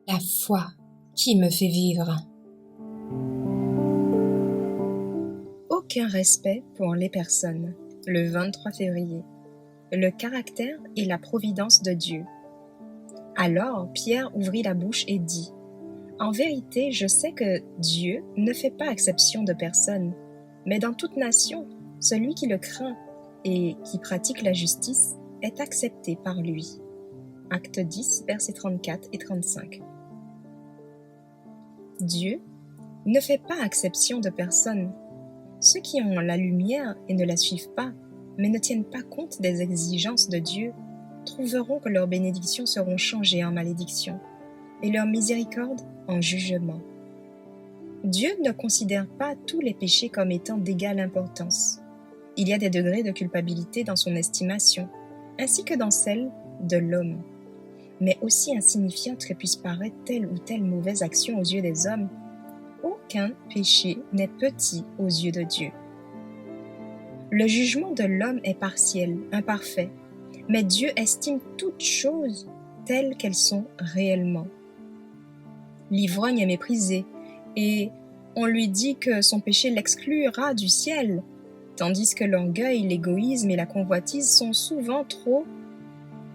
La foi qui me fait vivre. Aucun respect pour les personnes. Le 23 février. Le caractère et la providence de Dieu. Alors Pierre ouvrit la bouche et dit : En vérité, je sais que Dieu ne fait pas exception de personne, mais dans toute nation, celui qui le craint et qui pratique la justice est accepté par lui. Acte 10, versets 34 et 35. Dieu ne fait pas exception de personne. Ceux qui ont la lumière et ne la suivent pas, mais ne tiennent pas compte des exigences de Dieu, trouveront que leurs bénédictions seront changées en malédictions et leur miséricorde en jugement. Dieu ne considère pas tous les péchés comme étant d'égale importance. Il y a des degrés de culpabilité dans son estimation, ainsi que dans celle de l'homme. Mais aussi insignifiante que puisse paraître telle ou telle mauvaise action aux yeux des hommes, aucun péché n'est petit aux yeux de Dieu. Le jugement de l'homme est partiel, imparfait, mais Dieu estime toutes choses telles qu'elles sont réellement. L'ivrogne est méprisé, et on lui dit que son péché l'exclura du ciel, tandis que l'orgueil, l'égoïsme et la convoitise sont souvent trop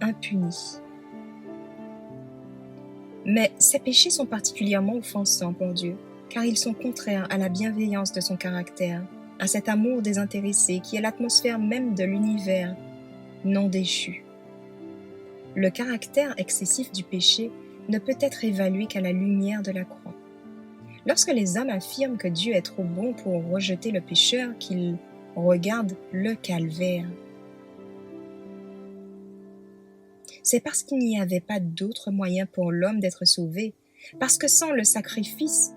impunis. Mais ces péchés sont particulièrement offensants pour Dieu, car ils sont contraires à la bienveillance de son caractère, à cet amour désintéressé qui est l'atmosphère même de l'univers non déchu. Le caractère excessif du péché ne peut être évalué qu'à la lumière de la croix. Lorsque les hommes affirment que Dieu est trop bon pour rejeter le pécheur, qu'ils regardent le calvaire, c'est parce qu'il n'y avait pas d'autre moyen pour l'homme d'être sauvé, parce que sans le sacrifice,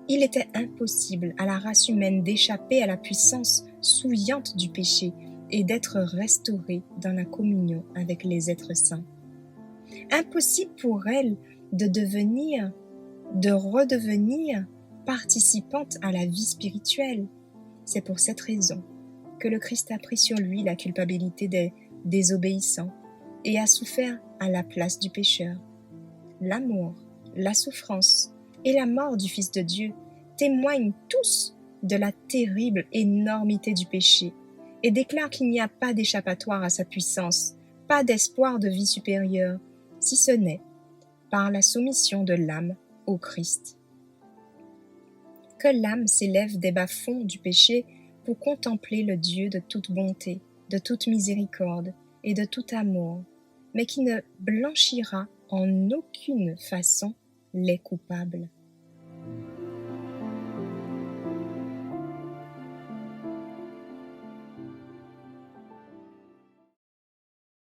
il était impossible à la race humaine d'échapper à la puissance souillante du péché et d'être restaurée dans la communion avec les êtres saints. Impossible pour elle de redevenir participante à la vie spirituelle. C'est pour cette raison que le Christ a pris sur lui la culpabilité des désobéissants et a souffert à la place du pécheur. L'amour, la souffrance et la mort du Fils de Dieu témoignent tous de la terrible énormité du péché et déclarent qu'il n'y a pas d'échappatoire à sa puissance, pas d'espoir de vie supérieure, si ce n'est par la soumission de l'âme au Christ. Que l'âme s'élève des bas-fonds du péché pour contempler le Dieu de toute bonté, de toute miséricorde et de tout amour, mais qui ne blanchira en aucune façon les coupables.